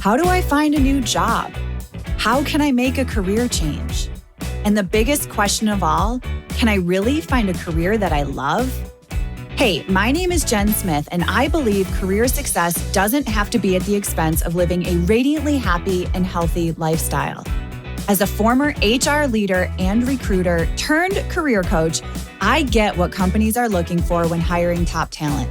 How do I find a new job? How can I make a career change? And the biggest question of all, can I really find a career that I love? Hey, my name is Jen Smith, and I believe career success doesn't have to be at the expense of living a radiantly happy and healthy lifestyle. As a former HR leader and recruiter turned career coach, I get what companies are looking for when hiring top talent.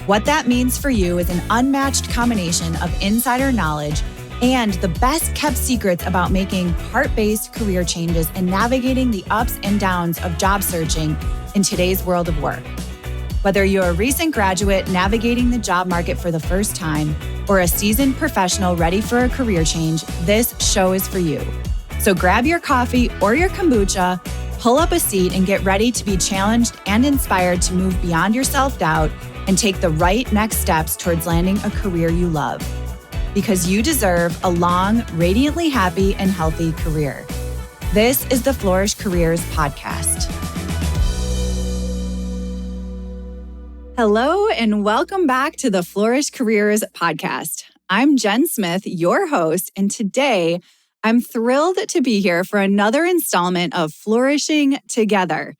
What that means for you is an unmatched combination of insider knowledge and the best kept secrets about making heart-based career changes and navigating the ups and downs of job searching in today's world of work. Whether you're a recent graduate navigating the job market for the first time or a seasoned professional ready for a career change, this show is for you. So grab your coffee or your kombucha, pull up a seat, and get ready to be challenged and inspired to move beyond your self-doubt and take the right next steps towards landing a career you love. Because you deserve a long, radiantly happy and healthy career. This is the Flourish Careers Podcast. Hello, and welcome back to the Flourish Careers Podcast. I'm Jen Smith, your host, and today I'm thrilled to be here for another installment of Flourishing Together,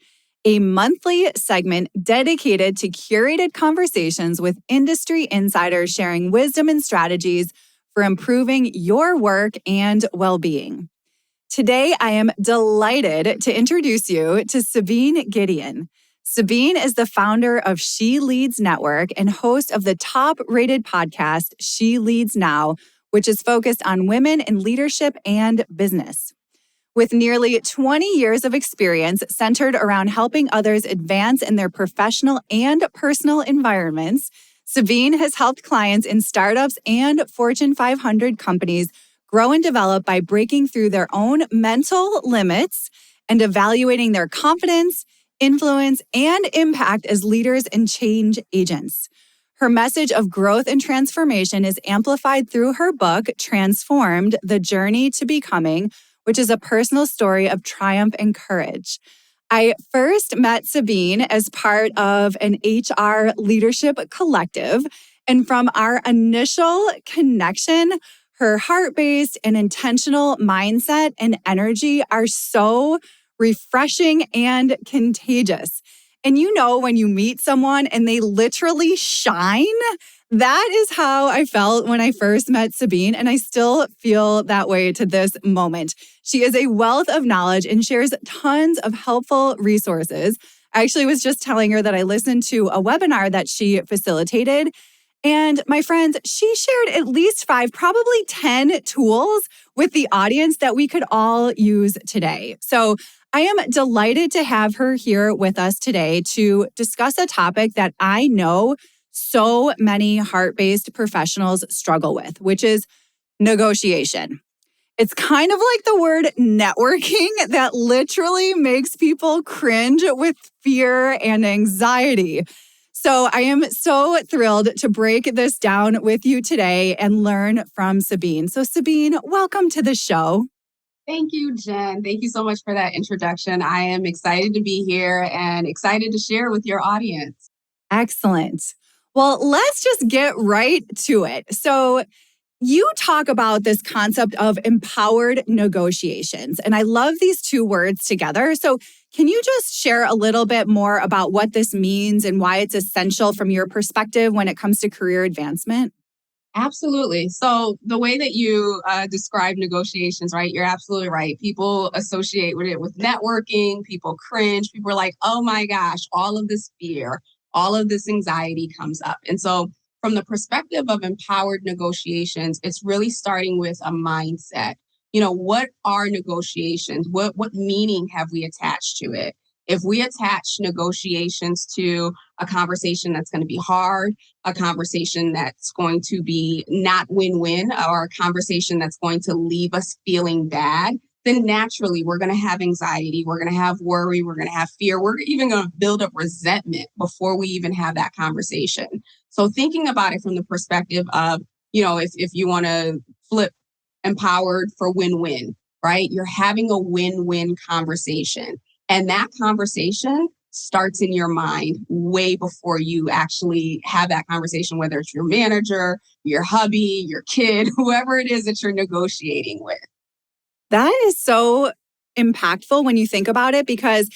a monthly segment dedicated to curated conversations with industry insiders sharing wisdom and strategies for improving your work and well-being. Today, I am delighted to introduce you to Sabine Gedeon. Sabine is the founder of She Leads Network and host of the top-rated podcast, She Leads Now, which is focused on women in leadership and business. With nearly 20 years of experience centered around helping others advance in their professional and personal environments, Sabine has helped clients in startups and Fortune 500 companies grow and develop by breaking through their own mental limits and evaluating their confidence, influence, and impact as leaders and change agents. Her message of growth and transformation is amplified through her book, Transformed: The Journey to Becoming, which is a personal story of triumph and courage. I first met Sabine as part of an HR leadership collective, and from our initial connection, her heart-based and intentional mindset and energy are so refreshing and contagious. And you know when you meet someone and they literally shine? That is how I felt when I first met Sabine, and I still feel that way to this moment. She is a wealth of knowledge and shares tons of helpful resources. I actually was just telling her that I listened to a webinar that she facilitated. And my friends, she shared at least 5, probably 10 tools with the audience that we could all use today. So I am delighted to have her here with us today to discuss a topic that I know so many heart-based professionals struggle with, which is negotiation. It's kind of like the word networking that literally makes people cringe with fear and anxiety. So I am so thrilled to break this down with you today and learn from Sabine. So Sabine, welcome to the show. Thank you, Jen. Thank you so much for that introduction. I am excited to be here and excited to share with your audience. Excellent. Well, let's just get right to it. So you talk about this concept of empowered negotiations, and I love these two words together. So can you just share a little bit more about what this means and why it's essential from your perspective when it comes to career advancement? Absolutely. So the way that you describe negotiations, right? You're absolutely right. People associate with it with networking. People cringe. People are like, oh my gosh, all of this fear, all of this anxiety comes up. And so from the perspective of empowered negotiations, it's really starting with a mindset. You know, what are negotiations? What meaning have we attached to it? If we attach negotiations to a conversation that's going to be hard, a conversation that's going to be not win-win, or a conversation that's going to leave us feeling bad, then naturally we're going to have anxiety, we're going to have worry, we're going to have fear, we're even going to build up resentment before we even have that conversation. So thinking about it from the perspective of, you know, if you want to flip empowered for win-win, right? You're having a win-win conversation. And that conversation starts in your mind way before you actually have that conversation, whether it's your manager, your hubby, your kid, whoever it is that you're negotiating with. That is so impactful when you think about it, because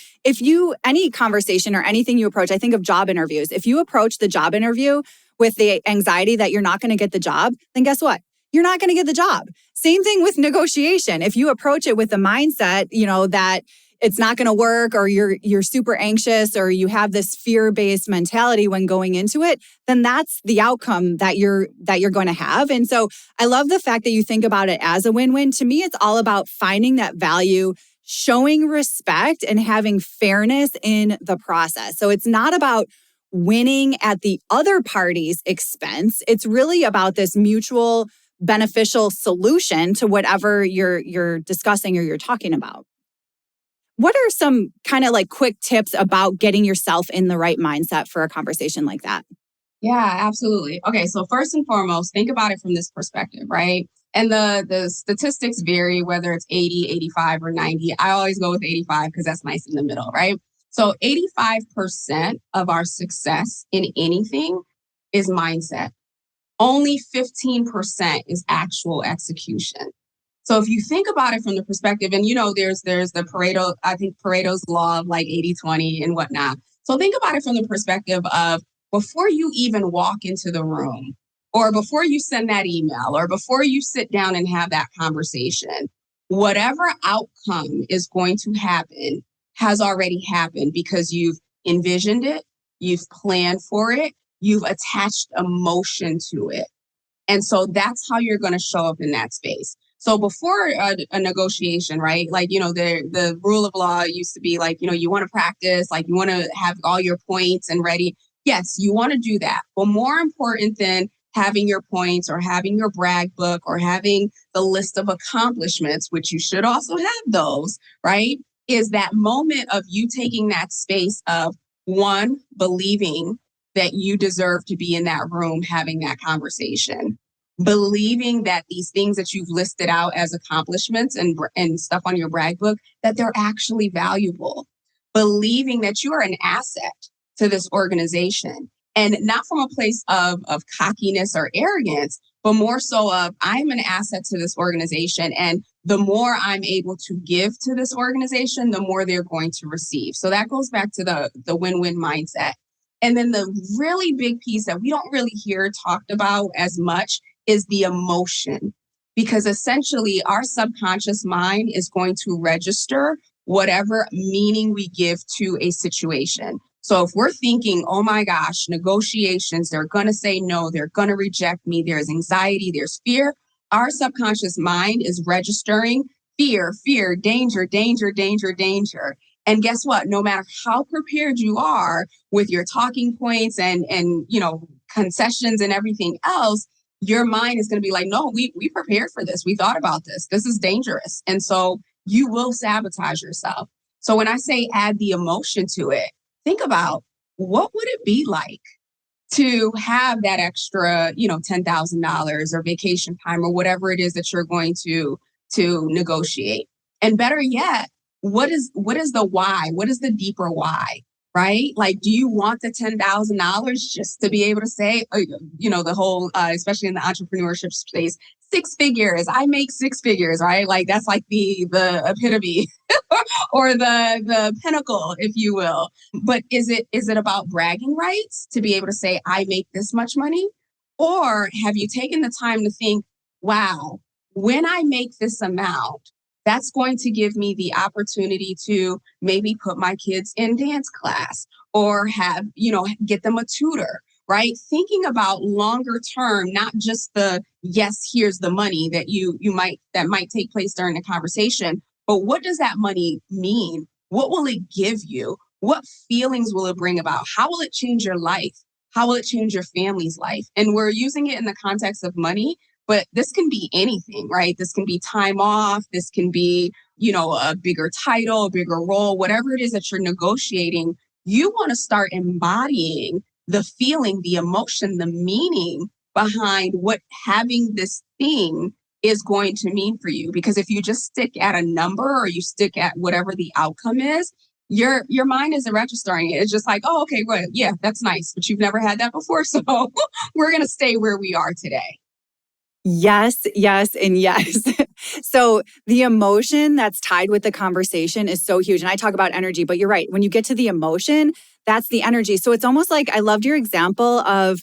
any conversation or anything you approach, I think of job interviews. If you approach the job interview with the anxiety that you're not going to get the job, then guess what? You're not going to get the job. Same thing with negotiation. If you approach it with the mindset, that it's not going to work, or you're super anxious, or you have this fear-based mentality when going into it, then that's the outcome that you're going to have. And so I love the fact that you think about it as a win-win. To me, it's all about finding that value, showing respect, and having fairness in the process. So it's not about winning at the other party's expense. It's really about this mutual beneficial solution to whatever you're discussing or you're talking about. What are some kind of like quick tips about getting yourself in the right mindset for a conversation like that? Yeah, absolutely. Okay, so first and foremost, think about it from this perspective, right? And the statistics vary, whether it's 80, 85, or 90. I always go with 85 because that's nice in the middle, right? So 85% of our success in anything is mindset. Only 15% is actual execution. So if you think about it from the perspective, and there's the Pareto, I think Pareto's law of like 80-20 and whatnot. So think about it from the perspective of before you even walk into the room, or before you send that email, or before you sit down and have that conversation, whatever outcome is going to happen has already happened because you've envisioned it, you've planned for it, you've attached emotion to it. And so that's how you're going to show up in that space. So before a negotiation, right? Like, the rule of law used to be like, you want to practice, like you want to have all your points and ready. Yes, you want to do that. But more important than having your points or having your brag book or having the list of accomplishments, which you should also have those, right? Is that moment of you taking that space of, one, believing that you deserve to be in that room having that conversation. Believing that these things that you've listed out as accomplishments and stuff on your brag book, that they're actually valuable. Believing that you are an asset to this organization, and not from a place of cockiness or arrogance, but more so of, I'm an asset to this organization. And the more I'm able to give to this organization, the more they're going to receive. So that goes back to the win-win mindset. And then the really big piece that we don't really hear talked about as much is the emotion, because essentially our subconscious mind is going to register whatever meaning we give to a situation. So if we're thinking, oh my gosh, negotiations, they're going to say no, they're going to reject me, there's anxiety, there's fear, our subconscious mind is registering fear, danger, danger, danger, danger. And guess what? No matter how prepared you are with your talking points and concessions and everything else, your mind is going to be like, no, we prepared for this. We thought about this. This is dangerous. And so you will sabotage yourself. So when I say add the emotion to it, think about, what would it be like to have that extra, $10,000 or vacation time or whatever it is that you're going to negotiate? And better yet, what is the why? What is the deeper why? Right? Like, do you want the $10,000 just to be able to say, the whole, especially in the entrepreneurship space, 6 figures, I make 6 figures, right? Like, that's like the epitome or the pinnacle, if you will. But is it about bragging rights to be able to say, I make this much money? Or have you taken the time to think, wow, when I make this amount, that's going to give me the opportunity to maybe put my kids in dance class or get them a tutor, right? Thinking about longer term, not just the, yes, here's the money that that might take place during the conversation, but what does that money mean? What will it give you? What feelings will it bring about? How will it change your life? How will it change your family's life? And we're using it in the context of money, but this can be anything, right? This can be time off. This can be, a bigger title, a bigger role, whatever it is that you're negotiating. You want to start embodying the feeling, the emotion, the meaning behind what having this thing is going to mean for you. Because if you just stick at a number or you stick at whatever the outcome is, your mind isn't registering it. It's just like, oh, okay, good. Yeah, that's nice. But you've never had that before. So we're going to stay where we are today. Yes, yes, and yes. So the emotion that's tied with the conversation is so huge. And I talk about energy, but you're right. When you get to the emotion, that's the energy. So it's almost like I loved your example of,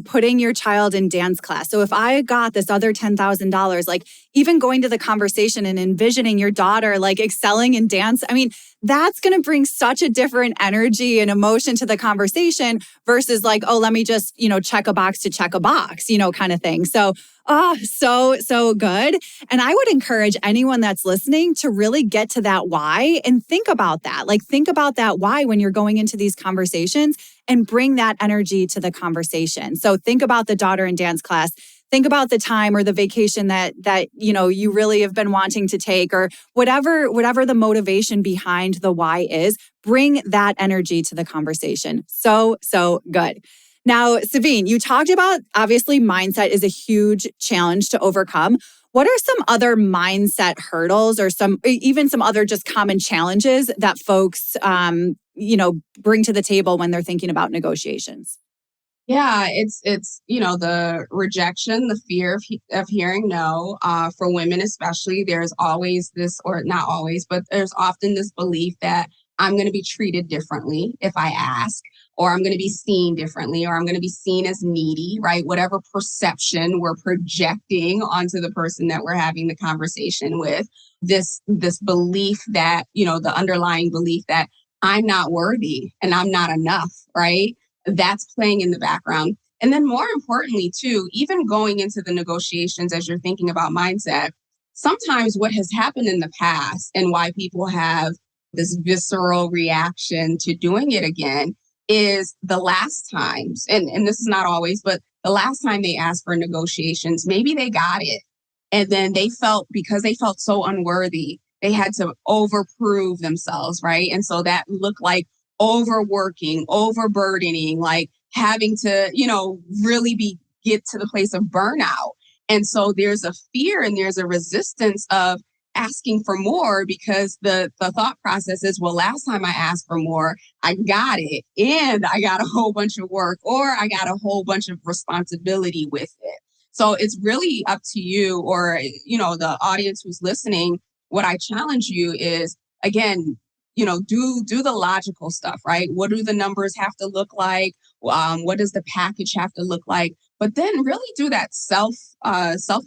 putting your child in dance class. So if I got this other $10,000, like even going to the conversation and envisioning your daughter like excelling in dance, I mean, that's going to bring such a different energy and emotion to the conversation versus like, oh, let me just, check a box to check a box, kind of thing. So, so good. And I would encourage anyone that's listening to really get to that why and think about that. Like, think about that why when you're going into these conversations and bring that energy to the conversation. So think about the daughter in dance class. Think about the time or the vacation that you really have been wanting to take, or whatever the motivation behind the why is. Bring that energy to the conversation. So good. Now, Sabine, you talked about obviously mindset is a huge challenge to overcome. What are some other mindset hurdles or even some other just common challenges that folks bring to the table when they're thinking about negotiations? Yeah, it's the rejection, the fear of hearing no. For women especially, there's always this, or not always, but there's often this belief that I'm going to be treated differently if I ask, or I'm going to be seen differently, or I'm going to be seen as needy, right? Whatever perception we're projecting onto the person that we're having the conversation with, this belief that, the underlying belief that I'm not worthy and I'm not enough, right? That's playing in the background. And then more importantly, too, even going into the negotiations as you're thinking about mindset, sometimes what has happened in the past and why people have this visceral reaction to doing it again is the last times, and this is not always, but the last time they asked for negotiations, maybe they got it. And then because they felt so unworthy, they had to overprove themselves, right? And so that looked like overworking, overburdening, like having to, really get to the place of burnout. And so there's a fear and there's a resistance of asking for more, because the thought process is, well, last time I asked for more, I got it. And I got a whole bunch of work, or I got a whole bunch of responsibility with it. So it's really up to you, or, the audience who's listening. What I challenge you is, again, do the logical stuff, right? What do the numbers have to look like? What does the package have to look like? But then really do that self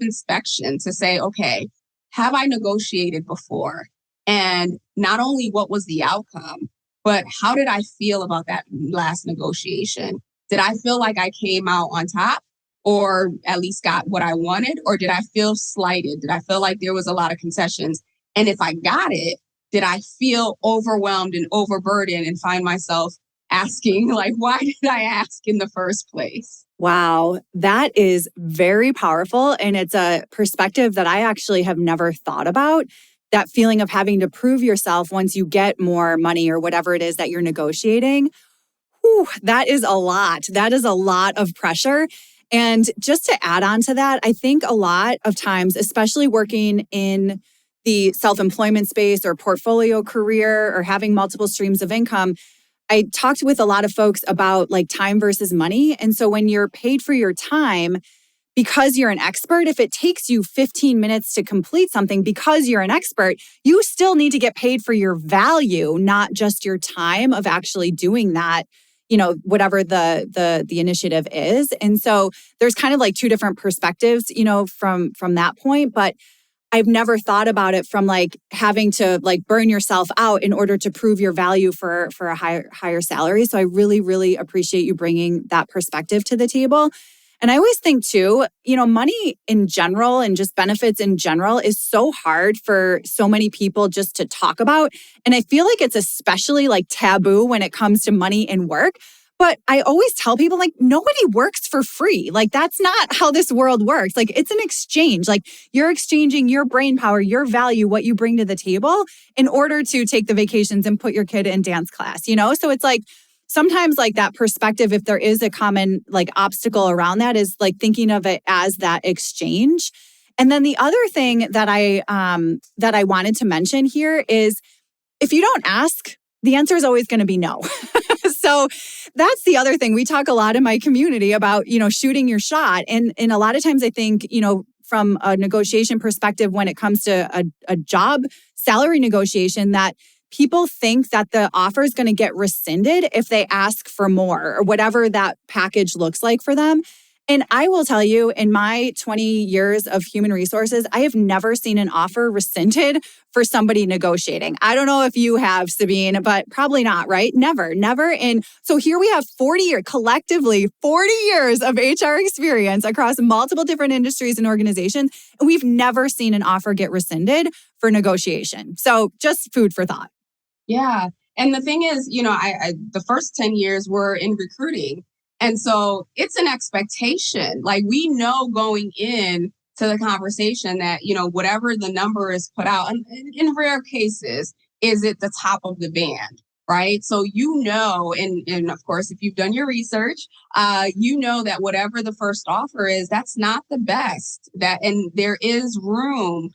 inspection to say, okay, have I negotiated before? And not only what was the outcome, but how did I feel about that last negotiation? Did I feel like I came out on top, or at least got what I wanted? Or did I feel slighted? Did I feel like there was a lot of concessions? And if I got it, did I feel overwhelmed and overburdened and find myself asking, like, why did I ask in the first place? Wow, that is very powerful. And it's a perspective that I actually have never thought about. That feeling of having to prove yourself once you get more money or whatever it is that you're negotiating. Whew, that is a lot. That is a lot of pressure. And just to add on to that, I think a lot of times, especially working in the self-employment space or portfolio career or having multiple streams of income, I talked with a lot of folks about like time versus money. And so when you're paid for your time, because you're an expert, if it takes you 15 minutes to complete something because you're an expert, you still need to get paid for your value, not just your time of actually doing that, whatever the initiative is. And so there's kind of like two different perspectives, from that point. But I've never thought about it from like having to like burn yourself out in order to prove your value for a higher salary. So I really, really appreciate you bringing that perspective to the table. And I always think too, money in general and just benefits in general is so hard for so many people just to talk about. And I feel like it's especially like taboo when it comes to money in work. But I always tell people, like, nobody works for free. Like, that's not how this world works. Like, it's an exchange. Like, you're exchanging your brain power, your value, what you bring to the table in order to take the vacations and put your kid in dance class, So it's like, sometimes like that perspective, if there is a common like obstacle around that, is like thinking of it as that exchange. And then the other thing that I wanted to mention here is, if you don't ask, the answer is always going to be no. So that's the other thing. We talk a lot in my community about, shooting your shot. And a lot of times I think, from a negotiation perspective, when it comes to a job salary negotiation, that people think that the offer is going to get rescinded if they ask for more or whatever that package looks like for them. And I will tell you, in my 20 years of human resources, I have never seen an offer rescinded for somebody negotiating. I don't know if you have, Sabine, but probably not, right? Never. And so here we have collectively 40 years of HR experience across multiple different industries and organizations. And we've never seen an offer get rescinded for negotiation. So just food for thought. Yeah. And the thing is, I the first 10 years were in recruiting. And so it's an expectation. Like, we know going in to the conversation that, whatever the number is put out, and in rare cases, is it the top of the band, right? So, and of course, if you've done your research, that whatever the first offer is, that's not the best. And there is room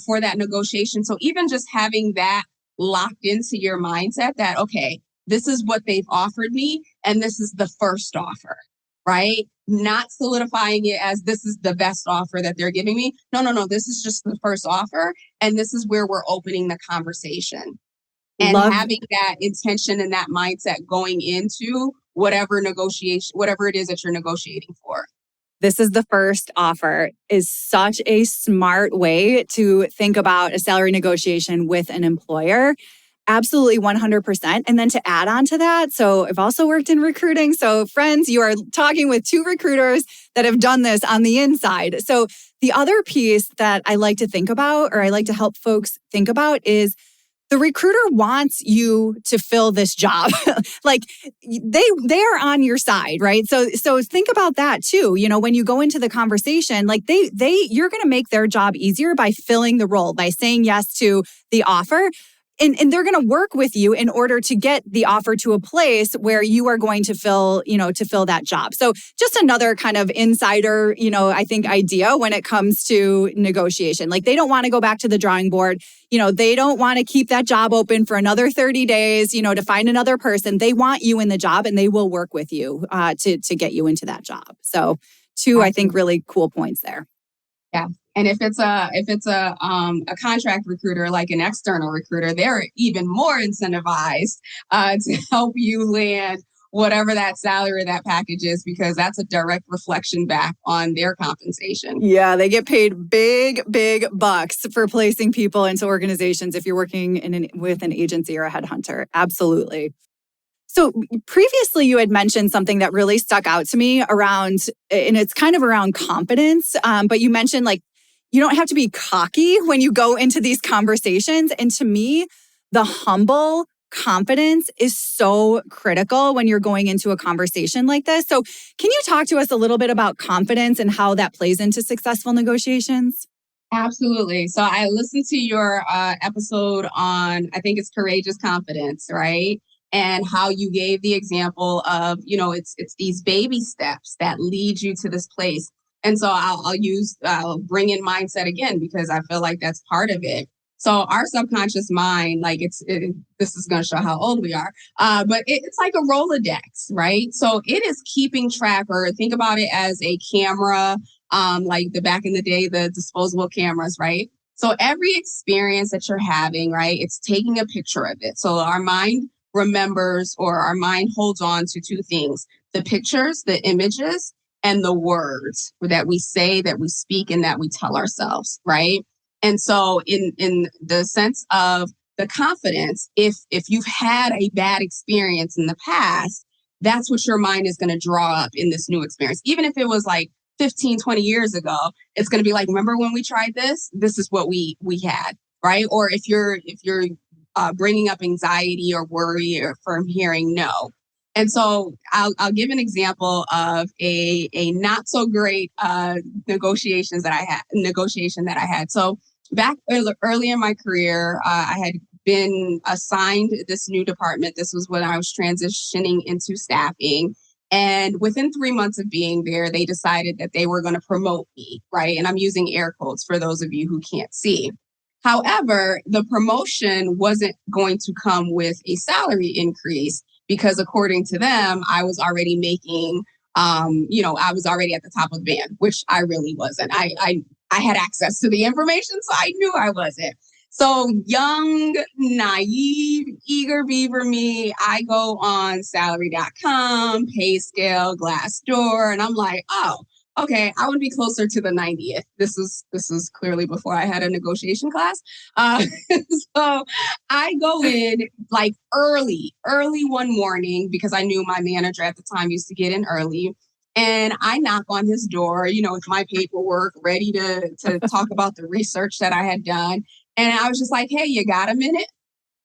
for that negotiation. So even just having that locked into your mindset that, okay, this is what they've offered me, and this is the first offer, right? Not solidifying it as this is the best offer that they're giving me. No. This is just the first offer, and this is where we're opening the conversation. And having that intention and that mindset going into whatever it is that you're negotiating for. This is the first offer is such a smart way to think about a salary negotiation with an employer. Absolutely 100%. And then to add on to that, so I've also worked in recruiting. So friends, you are talking with two recruiters that have done this on the inside. So the other piece that I like to think about, or I like to help folks think about, is the recruiter wants you to fill this job. Like they are on your side, right? So think about that too. When you go into the conversation, like you're going to make their job easier by filling the role, by saying yes to the offer. And they're going to work with you in order to get the offer to a place where you are going to fill that job. So just another kind of insider, I think idea when it comes to negotiation. Like, they don't want to go back to the drawing board. They don't want to keep that job open for another 30 days, to find another person. They want you in the job, and they will work with you to get you into that job. So two, I think, really cool points there. Yeah. And if it's a contract recruiter, like an external recruiter, they're even more incentivized to help you land whatever that salary or that package is, because that's a direct reflection back on their compensation. Yeah, they get paid big bucks for placing people into organizations if you're working with an agency or a headhunter. Absolutely. So previously you had mentioned something that really stuck out to me around, and it's kind of around confidence, but you mentioned, like, you don't have to be cocky when you go into these conversations. And to me, the humble confidence is so critical when you're going into a conversation like this. So can you talk to us a little bit about confidence and how that plays into successful negotiations? Absolutely. So I listened to your episode on, I think it's courageous confidence, right? And how you gave the example of, it's these baby steps that lead you to this place. And so I'll bring in mindset again, because I feel like that's part of it. So our subconscious mind, like this is going to show how old we are, but it's like a Rolodex, right? So it is keeping track, or think about it as a camera, like back in the day, the disposable cameras, right? So every experience that you're having, right, it's taking a picture of it. So our mind remembers, or our mind holds on to two things: the pictures, the images, and the words that we say, that we speak, and that we tell ourselves, right? And so in the sense of the confidence, if you've had a bad experience in the past, that's what your mind is going to draw up in this new experience. Even if it was like 15, 20 years ago, it's going to be like, remember when we tried this? This is what we had, right? Or if you're bringing up anxiety or worry or from hearing no. And so I'll give an example of a not so great negotiation that I had. So back early in my career, I had been assigned this new department. This was when I was transitioning into staffing. And within 3 months of being there, they decided that they were going to promote me, right? And I'm using air quotes for those of you who can't see. However, the promotion wasn't going to come with a salary increase because according to them, I was already making, I was already at the top of the band, which I really wasn't. I had access to the information, so I knew I wasn't. So young, naive, eager beaver me, I go on salary.com, pay scale, Glassdoor, and I'm like, oh, okay, I would be closer to the 90th. This is clearly before I had a negotiation class. Uh, so I go in like early one morning because I knew my manager at the time used to get in early. And I knock on his door, with my paperwork ready to talk about the research that I had done. And I was just like, hey, you got a minute?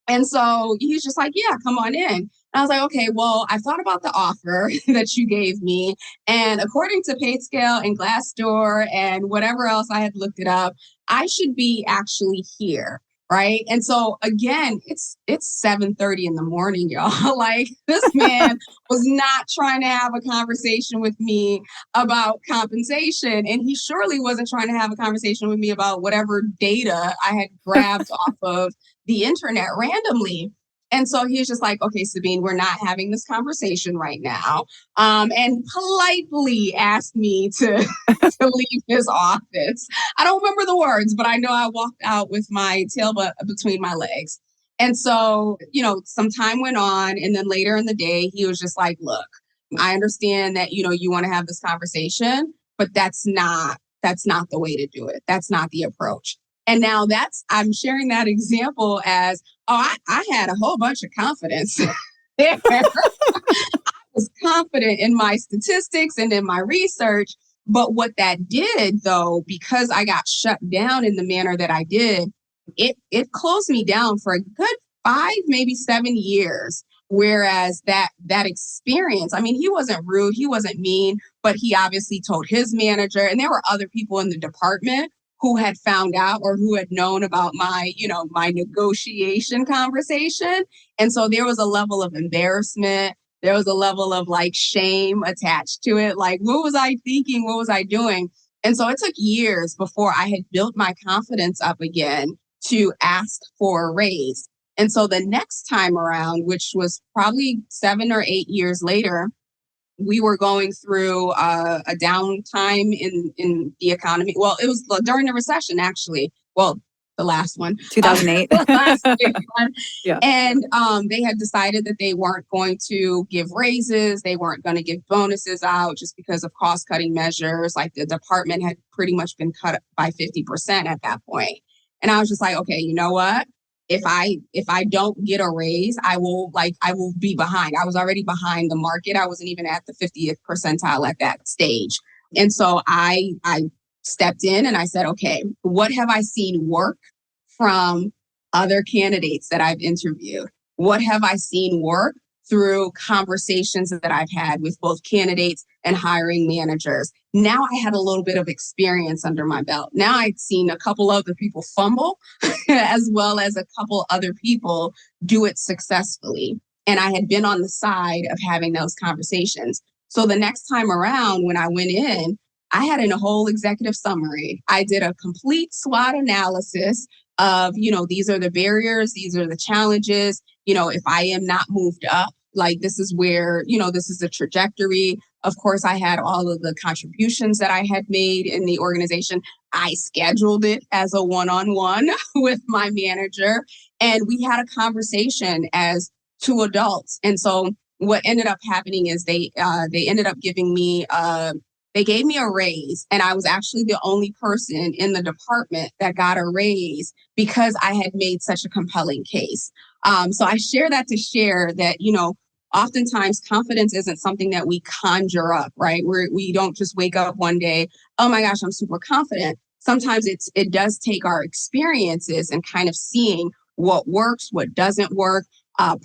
And so he's just like, yeah, come on in. And I was like, okay, well, I thought about the offer that you gave me. And according to PayScale and Glassdoor and whatever else I had looked it up, I should be actually here. Right. And so again, it's 7:30 in the morning, y'all. Like this man was not trying to have a conversation with me about compensation. And he surely wasn't trying to have a conversation with me about whatever data I had grabbed off of the internet randomly. And so he was just like, okay, Sabine, we're not having this conversation right now. And politely asked me to leave his office. I don't remember the words, but I know I walked out with my tail between my legs. And so, some time went on. And then later in the day, he was just like, look, I understand that, you want to have this conversation, but that's not the way to do it. That's not the approach. And now I'm sharing that example as, I had a whole bunch of confidence there. I was confident in my statistics and in my research. But what that did, though, because I got shut down in the manner that I did, it closed me down for a good 5, maybe 7 years. Whereas that experience, I mean, he wasn't rude, he wasn't mean, but he obviously told his manager, and there were other people in the department who had found out or who had known about my negotiation conversation. And so there was a level of embarrassment. There was a level of like shame attached to it. Like, what was I thinking? What was I doing? And so it took years before I had built my confidence up again to ask for a raise. And so the next time around, which was probably 7 or 8 years later, we were going through a downtime in the economy. Well, it was during the recession, actually. Well, the last one. 2008. The last big one. Yeah. And they had decided that they weren't going to give raises. They weren't going to give bonuses out just because of cost-cutting measures. Like the department had pretty much been cut by 50% at that point. And I was just like, okay, you know what? If I don't get a raise, I will be behind. I was already behind the market. I wasn't even at the 50th percentile at that stage. And so I stepped in and I said, okay, what have I seen work from other candidates that I've interviewed? What have I seen work through conversations that I've had with both candidates and hiring managers? Now I had a little bit of experience under my belt. Now I'd seen a couple other people fumble as well as a couple other people do it successfully. And I had been on the side of having those conversations. So the next time around when I went in, I had in a whole executive summary. I did a complete SWOT analysis of, these are the barriers, these are the challenges. If I am not moved up, like this is where, this is the trajectory. Of course, I had all of the contributions that I had made in the organization. I scheduled it as a one-on-one with my manager, and we had a conversation as two adults. And so what ended up happening is they ended up giving me they gave me a raise, and I was actually the only person in the department that got a raise because I had made such a compelling case. So I share that to share that, oftentimes confidence isn't something that we conjure up, right? We don't just wake up one day, oh my gosh, I'm super confident. Sometimes it does take our experiences and kind of seeing what works, what doesn't work,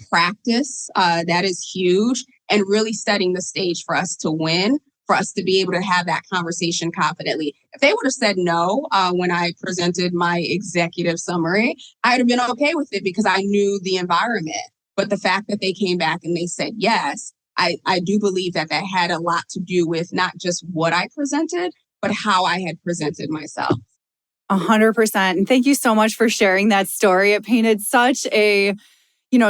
practice, that is huge, and really setting the stage for us to win, for us to be able to have that conversation confidently. If they would have said no when I presented my executive summary, I'd have been okay with it because I knew the environment. But the fact that they came back and they said yes, I do believe that had a lot to do with not just what I presented, but how I had presented myself. 100%. And thank you so much for sharing that story. It painted such a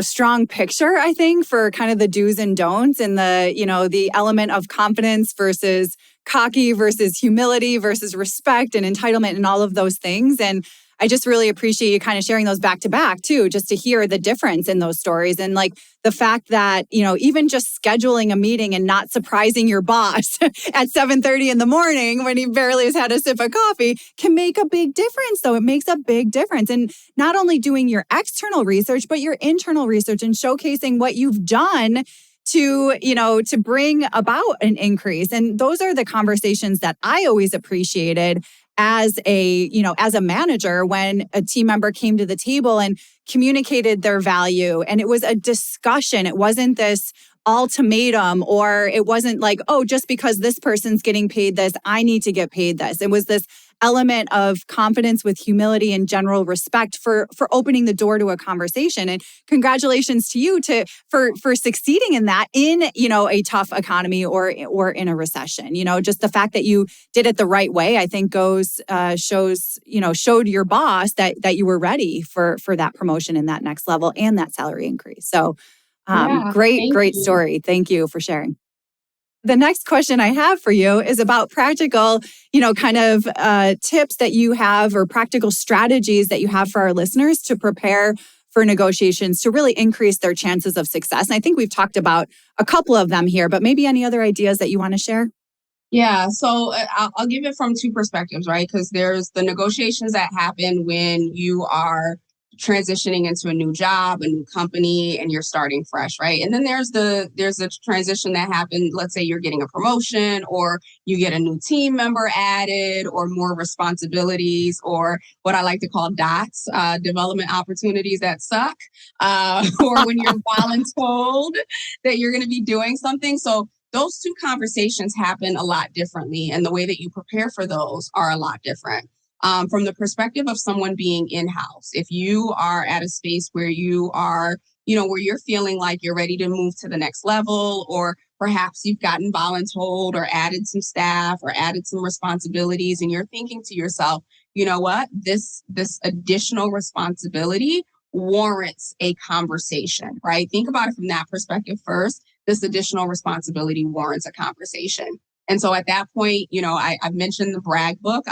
strong picture, I think, for kind of the do's and don'ts and the element of confidence versus cocky versus humility versus respect and entitlement and all of those things. And I just really appreciate you kind of sharing those back to back too, just to hear the difference in those stories. And like the fact that, even just scheduling a meeting and not surprising your boss at 7:30 in the morning when he barely has had a sip of coffee can make a big difference. So it makes a big difference. And not only doing your external research, but your internal research and showcasing what you've done to bring about an increase. And those are the conversations that I always appreciated as a manager when a team member came to the table and communicated their value. And it was a discussion. It wasn't this ultimatum, or it wasn't like, oh, just because this person's getting paid this, I need to get paid this. It was this element of confidence with humility and general respect for opening the door to a conversation. And congratulations to you for succeeding in that in a tough economy or in a recession. Just the fact that you did it the right way, I think showed your boss that you were ready for that promotion and that next level and that salary increase. So great story. Thank you for sharing. The next question I have for you is about practical, tips that you have or practical strategies that you have for our listeners to prepare for negotiations to really increase their chances of success. And I think we've talked about a couple of them here, but maybe any other ideas that you want to share? Yeah, so I'll give it from two perspectives, right? Because there's the negotiations that happen when you are transitioning into a new job, a new company, and you're starting fresh, right? And then there's a transition that happened. Let's say you're getting a promotion, or you get a new team member added, or more responsibilities, or what I like to call DOTS, development opportunities that suck, or when you're voluntold that you're going to be doing something. So those two conversations happen a lot differently, and the way that you prepare for those are a lot different. From the perspective of someone being in-house, if you are at a space where you are, where you're feeling like you're ready to move to the next level, or perhaps you've gotten voluntold or added some staff or added some responsibilities, and you're thinking to yourself, you know what, this additional responsibility warrants a conversation, right? Think about it from that perspective first. This additional responsibility warrants a conversation. And so at that point, I've mentioned the brag book.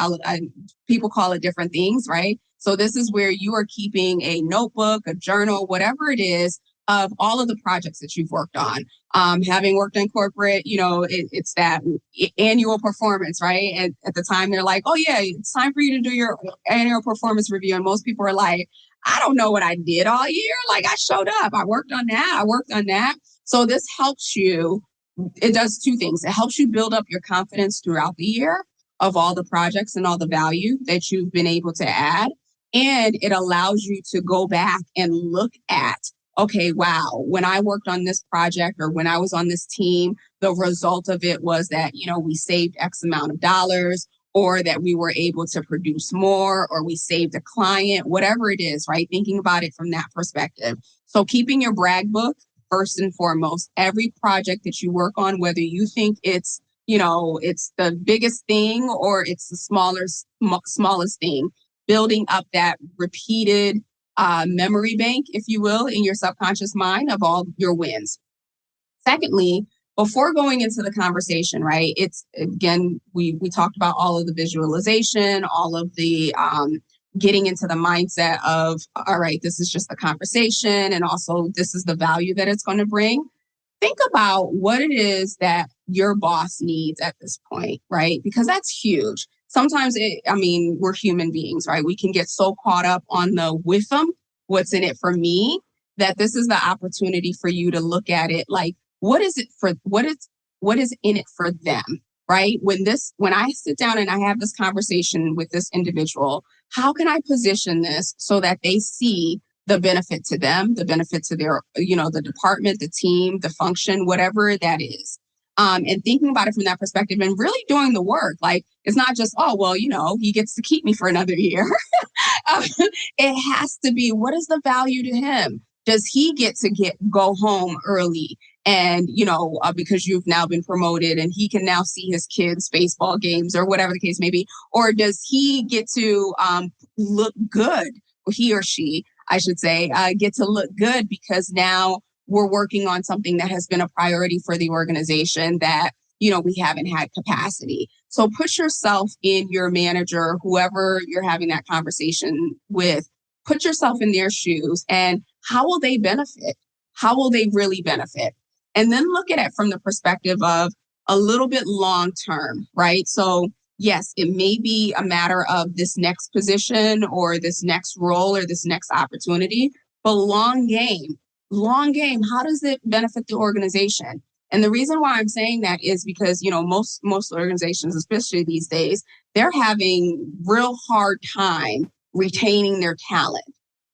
People call it different things, right? So this is where you are keeping a notebook, a journal, whatever it is, of all of the projects that you've worked on. Having worked in corporate, it's that annual performance, right? And at the time, they're like, oh, yeah, it's time for you to do your annual performance review. And most people are like, I don't know what I did all year. Like, I showed up. I worked on that. So this helps you. It does two things. It helps you build up your confidence throughout the year of all the projects and all the value that you've been able to add. And it allows you to go back and look at, okay, wow, when I worked on this project or when I was on this team, the result of it was that, we saved X amount of dollars, or that we were able to produce more, or we saved a client, whatever it is, right? Thinking about it from that perspective. So keeping your brag book first and foremost, every project that you work on, whether you think it's the biggest thing or it's the smallest thing, building up that repeated memory bank, if you will, in your subconscious mind of all your wins. Secondly, before going into the conversation, right, it's, again, we talked about all of the visualization, all of the getting into the mindset of, all right, this is just the conversation, and also this is the value that it's going to bring. Think about what it is that your boss needs at this point, right? Because that's huge. Sometimes, we're human beings, right? We can get so caught up on the with them, what's in it for me, that this is the opportunity for you to look at it like, what is in it for them? Right? When I sit down and I have this conversation with this individual, how can I position this so that they see the benefit to them, the benefit to their, the department, the team, the function, whatever that is. And thinking about it from that perspective and really doing the work. Like, it's not just, oh, well, he gets to keep me for another year. It has to be, what is the value to him? Does he get to go home early And, because you've now been promoted and he can now see his kids' baseball games or whatever the case may be? Or does he get to look good, or he or she, I should say, get to look good because now we're working on something that has been a priority for the organization that, we haven't had capacity. So put yourself in your manager, whoever you're having that conversation with, put yourself in their shoes and how will they benefit? How will they really benefit? And then look at it from the perspective of a little bit long term, right? So yes, it may be a matter of this next position or this next role or this next opportunity, but long game, how does it benefit the organization? And the reason why I'm saying that is because, most organizations, especially these days, they're having real hard time retaining their talent.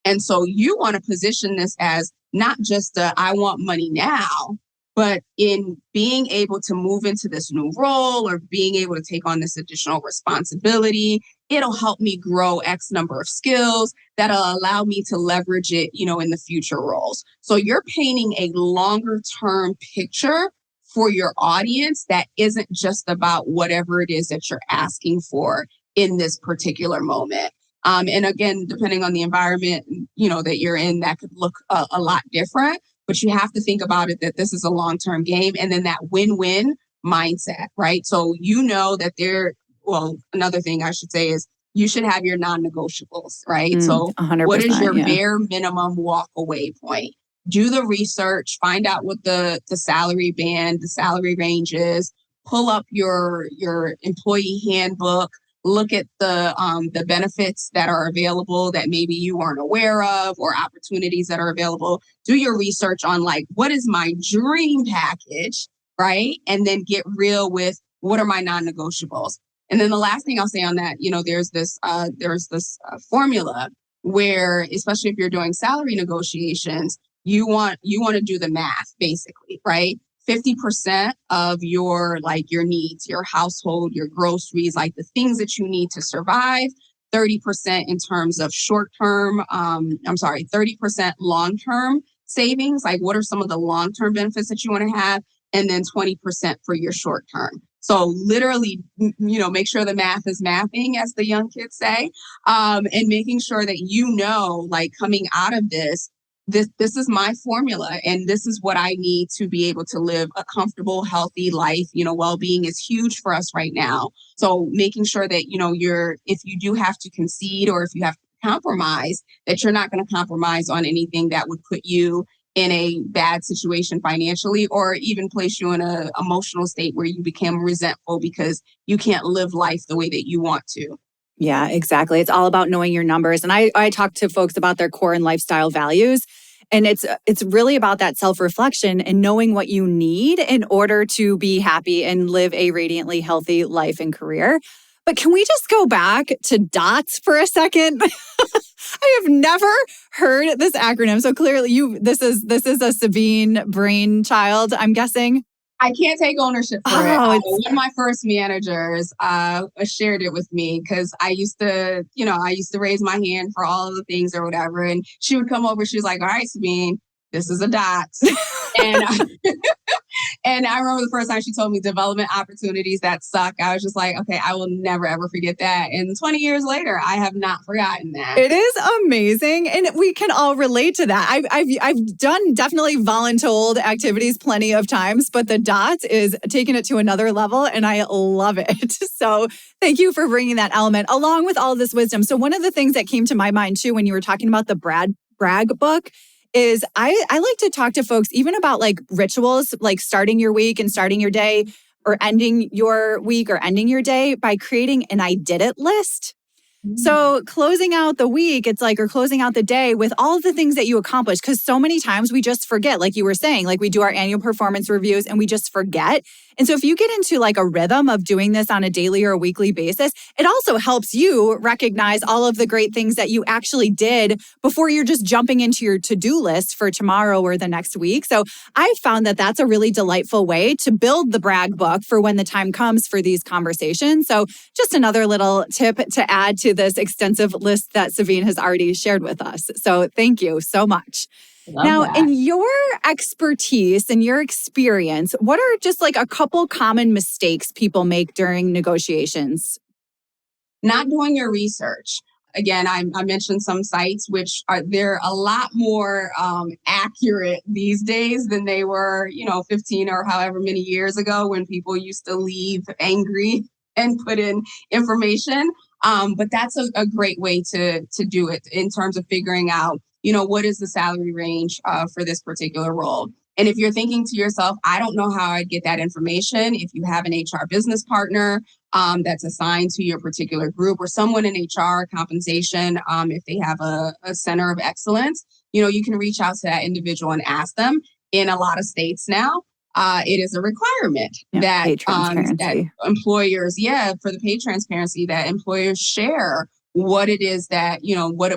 And so you want to position this as not just I want money now, but in being able to move into this new role or being able to take on this additional responsibility, it'll help me grow X number of skills that'll allow me to leverage it, in the future roles. So you're painting a longer term picture for your audience that isn't just about whatever it is that you're asking for in this particular moment. And again, depending on the environment, that you're in, that could look a lot different. But you have to think about it that this is a long-term game and then that win-win mindset, right? So that another thing I should say is you should have your non-negotiables, right? So 100%, what is your bare minimum walk-away point? Do the research, find out what the salary band, the salary range is, pull up your employee handbook, look at the benefits that are available that maybe you weren't aware of or opportunities that are available. Do your research on what is my dream package, right? And then get real with what are my non-negotiables. And then the last thing I'll say on that, there's this formula where, especially if you're doing salary negotiations, you want to do the math basically, right? 50% of your needs, your household, your groceries, the things that you need to survive, 30% in terms of 30% long-term savings. What are some of the long-term benefits that you want to have? And then 20% for your short-term. So literally, make sure the math is mathing, as the young kids say, and making sure that, coming out of this is my formula and this is what I need to be able to live a comfortable, healthy life. Well-being is huge for us right now. So making sure that, if you do have to concede or if you have to compromise, that you're not going to compromise on anything that would put you in a bad situation financially or even place you in an emotional state where you become resentful because you can't live life the way that you want to. Yeah, exactly. It's all about knowing your numbers. And I talk to folks about their core and lifestyle values. And it's really about that self-reflection and knowing what you need in order to be happy and live a radiantly healthy life and career. But can we just go back to DOTS for a second? I have never heard this acronym. So clearly this is a Sabine brainchild, I'm guessing. I can't take ownership for it. One of my first managers shared it with me because I used to raise my hand for all of the things or whatever. And she would come over. She was like, all right, Sabine, this is a DOTS. And I remember the first time she told me development opportunities that suck. I was just like, okay, I will never, ever forget that. And 20 years later, I have not forgotten that. It is amazing. And we can all relate to that. I've done definitely voluntold activities plenty of times, but the DOTS is taking it to another level and I love it. So thank you for bringing that element along with all this wisdom. So one of the things that came to my mind too, when you were talking about the brag book, is I like to talk to folks even about rituals, like starting your week and starting your day or ending your week or ending your day by creating an I did it list. So closing out the week, or closing out the day with all of the things that you accomplished. Because so many times we just forget, like you were saying, we do our annual performance reviews and we just forget. And so if you get into a rhythm of doing this on a daily or a weekly basis, it also helps you recognize all of the great things that you actually did before you're just jumping into your to-do list for tomorrow or the next week. So I've found that that's a really delightful way to build the brag book for when the time comes for these conversations. So just another little tip to add to this extensive list that Sabine has already shared with us. So thank you so much. Love Now, that. in your expertise and your experience, what are just like a couple common mistakes people make during negotiations? Not doing your research. Again, I mentioned some sites which they're a lot more accurate these days than they were, 15 or however many years ago when people used to leave angry and put in information. But that's a great way to do it in terms of figuring out, what is the salary range for this particular role. And if you're thinking to yourself, I don't know how I'd get that information, if you have an HR business partner that's assigned to your particular group or someone in HR compensation, if they have a center of excellence, you can reach out to that individual and ask them. In a lot of states now, it is a requirement that Pay transparency. that employers, for the pay transparency, that employers share what it is that,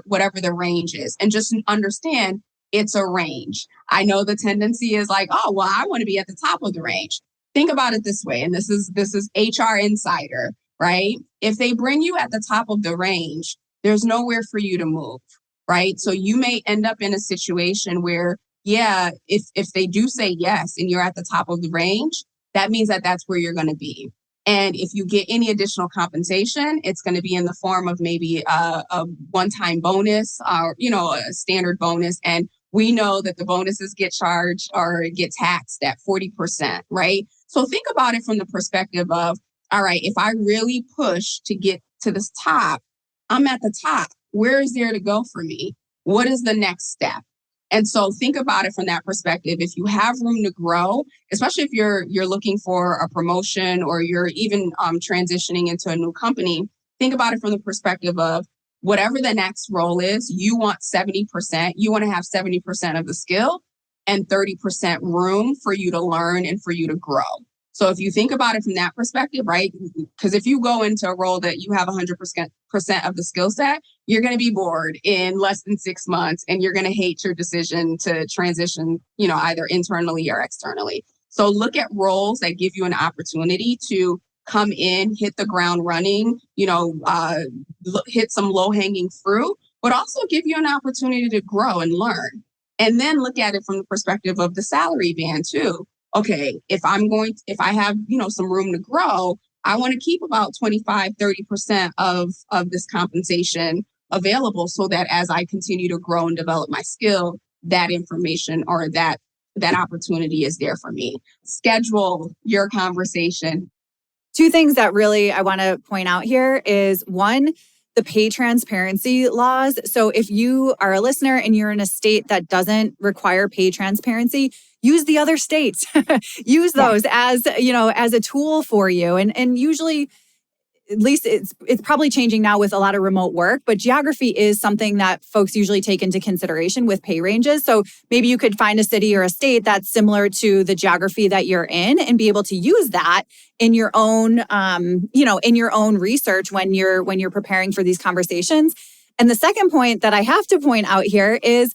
whatever the range is, and just understand it's a range. I know the tendency is like, oh, well, I want to be at the top of the range. Think about it this way, and this is HR insider, right? If they bring you at the top of the range, there's nowhere for you to move, right? So you may end up in a situation where, if they do say yes and you're at the top of the range, that means that that's where you're going to be. And if you get any additional compensation, it's going to be in the form of maybe a one-time bonus or, a standard bonus. And we know that the bonuses get charged or get taxed at 40%, right? So think about it from the perspective of, all right, if I really push to get to this top, I'm at the top. Where is there to go for me? What is the next step? And so think about it from that perspective. If you have room to grow, especially if you're looking for a promotion or you're even transitioning into a new company, think about it from the perspective of whatever the next role is, you want 70%, you want to have 70% of the skill and 30% room for you to learn and for you to grow. So if you think about it from that perspective, right? Because if you go into a role that you have 100% of the skill set, you're going to be bored in less than 6 months and you're going to hate your decision to transition, either internally or externally. So look at roles that give you an opportunity to come in, hit the ground running, hit some low-hanging fruit, but also give you an opportunity to grow and learn. And then look at it from the perspective of the salary band too. Okay, if I have, some room to grow, I want to keep about 25, 30% of this compensation available so that as I continue to grow and develop my skill, that information or that opportunity is there for me. Schedule your conversation. Two things that really I want to point out here is one, the pay transparency laws. So if you are a listener and you're in a state that doesn't require pay transparency, use the other states. Use those as a tool for you. And usually, at least it's probably changing now with a lot of remote work, but geography is something that folks usually take into consideration with pay ranges. So maybe you could find a city or a state that's similar to the geography that you're in and be able to use that in your own, in your own research when you're preparing for these conversations. And the second point that I have to point out here is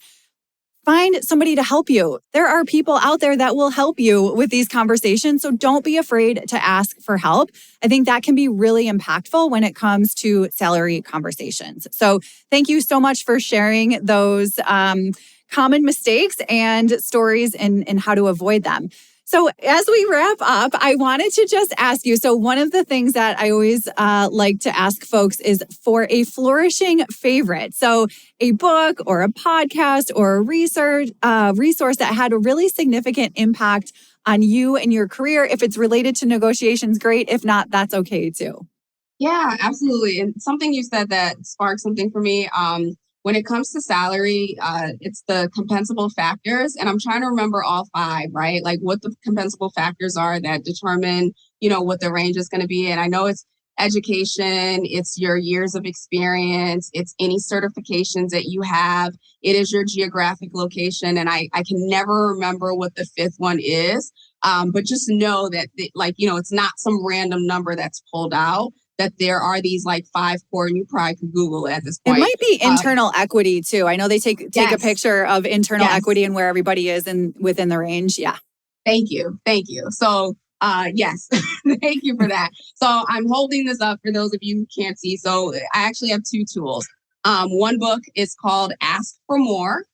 find somebody to help you. There are people out there that will help you with these conversations. So don't be afraid to ask for help. I think that can be really impactful when it comes to salary conversations. So thank you so much for sharing those common mistakes and stories and how to avoid them. So as we wrap up, I wanted to just ask you, so one of the things that I always like to ask folks is for a flourishing favorite. So a book or a podcast or a resource that had a really significant impact on you and your career. If it's related to negotiations, great. If not, that's okay too. Yeah, absolutely. And something you said that sparked something for me. When it comes to salary, it's the compensable factors. And I'm trying to remember all 5, right? Like what the compensable factors are that determine, what the range is going to be. And I know it's education, it's your years of experience, it's any certifications that you have, it is your geographic location. And I can never remember what the 5th one is. But just know that, it's not some random number that's pulled out, that there are these 5 core, and you probably could Google it at this point. It might be internal equity too. I know they take a picture of internal equity and where everybody is within the range. Yeah. Thank you. So, yes, thank you for that. So I'm holding this up for those of you who can't see. So I actually have 2 tools. One book is called Ask for More.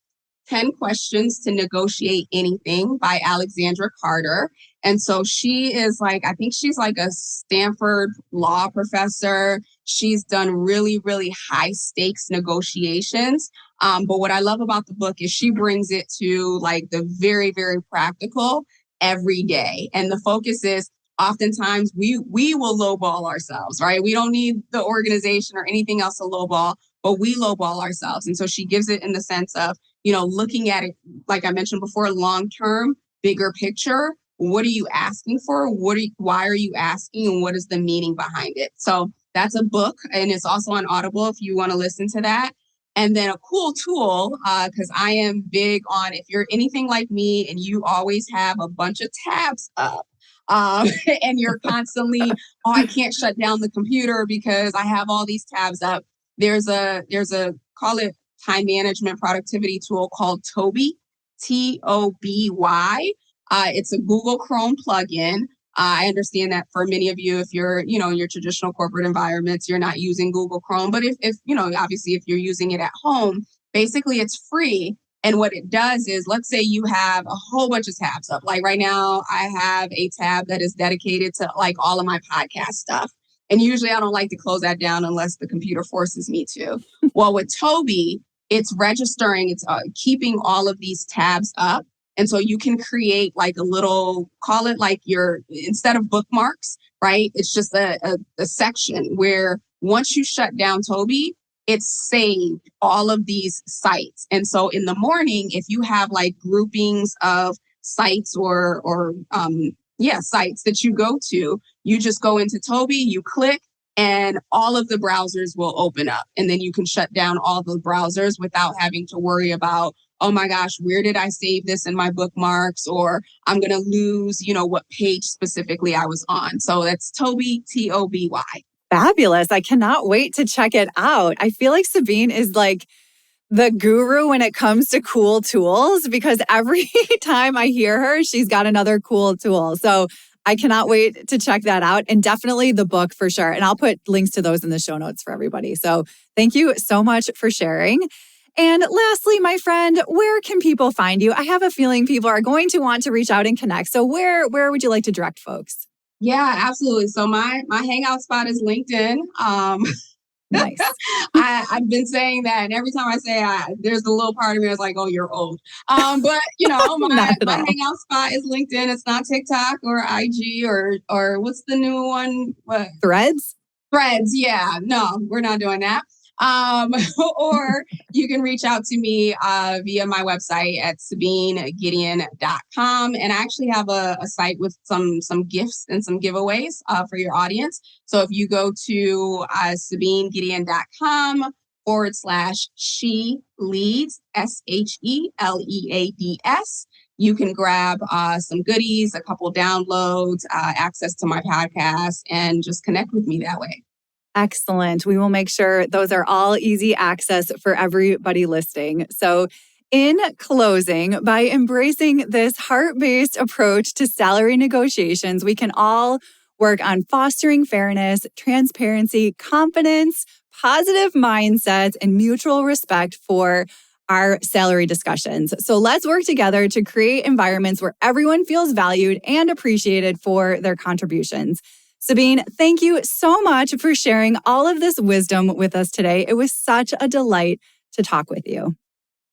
10 Questions to Negotiate Anything by Alexandra Carter. And so she is like, I think she's like a Stanford law professor. She's done really, really high stakes negotiations. But what I love about the book is she brings it to like the very, very practical every day. And the focus is oftentimes we will lowball ourselves, right? We don't need the organization or anything else to lowball, but we lowball ourselves. And so she gives it in the sense of, looking at it, like I mentioned before, long-term, bigger picture. What are you asking for? Why are you asking? And what is the meaning behind it? So that's a book, and it's also on Audible if you want to listen to that. And then a cool tool, because I am big on, if you're anything like me and you always have a bunch of tabs up, and you're constantly, I can't shut down the computer because I have all these tabs up. There's a call it time management productivity tool called Toby, Toby. It's a Google Chrome plugin. I understand that for many of you, if you're, in your traditional corporate environments, you're not using Google Chrome. But if obviously, if you're using it at home, basically it's free. And what it does is, let's say you have a whole bunch of tabs up. Like right now, I have a tab that is dedicated to like all of my podcast stuff. And usually I don't like to close that down unless the computer forces me to. Well, with Toby, it's registering, it's keeping all of these tabs up. And so you can create like a little, call it like instead of bookmarks, right? It's just a section where once you shut down Toby, it's saved all of these sites. And so in the morning, if you have like groupings of sites or sites that you go to, you just go into Toby, you click, and all of the browsers will open up. And then you can shut down all the browsers without having to worry about, oh my gosh, where did I save this in my bookmarks? Or I'm going to lose, what page specifically I was on. So that's Toby, Toby. Fabulous. I cannot wait to check it out. I feel like Sabine is like the guru when it comes to cool tools, because every time I hear her, she's got another cool tool. So I cannot wait to check that out, and definitely the book for sure. And I'll put links to those in the show notes for everybody. So thank you so much for sharing. And lastly, my friend, where can people find you? I have a feeling people are going to want to reach out and connect. So where would you like to direct folks? Yeah, absolutely. So my hangout spot is LinkedIn. Nice. I've been saying that, and every time I say there's a little part of me that's like, oh, you're old. But my hangout spot is LinkedIn. It's not TikTok or IG or what's the new one? What? Threads? Threads. Yeah. No, we're not doing that. Or you can reach out to me via my website at SabineGedeon.com. And I actually have a site with some gifts and some giveaways for your audience. So if you go to SabineGedeon.com/she leads, SHELEADS, you can grab some goodies, a couple downloads, access to my podcast, and just connect with me that way. Excellent. We will make sure those are all easy access for everybody listening. So in closing, by embracing this heart-based approach to salary negotiations, we can all work on fostering fairness, transparency, confidence, positive mindsets, and mutual respect for our salary discussions. So let's work together to create environments where everyone feels valued and appreciated for their contributions. Sabine, thank you so much for sharing all of this wisdom with us today. It was such a delight to talk with you.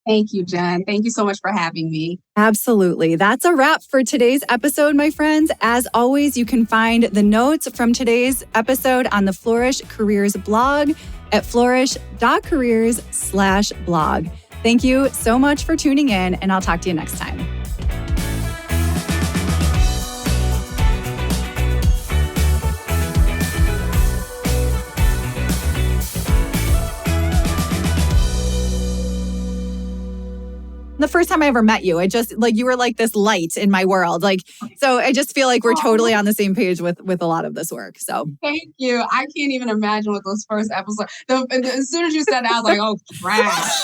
Thank you, Jen. Thank you so much for having me. Absolutely. That's a wrap for today's episode, my friends. As always, you can find the notes from today's episode on the Flourish Careers blog at flourish.careers/blog. Thank you so much for tuning in, and I'll talk to you next time. The first time I ever met you, I just you were like this light in my world. So I just feel like we're totally on the same page with a lot of this work. So thank you. I can't even imagine what those first episodes. As soon as you said that, I was like, oh, trash.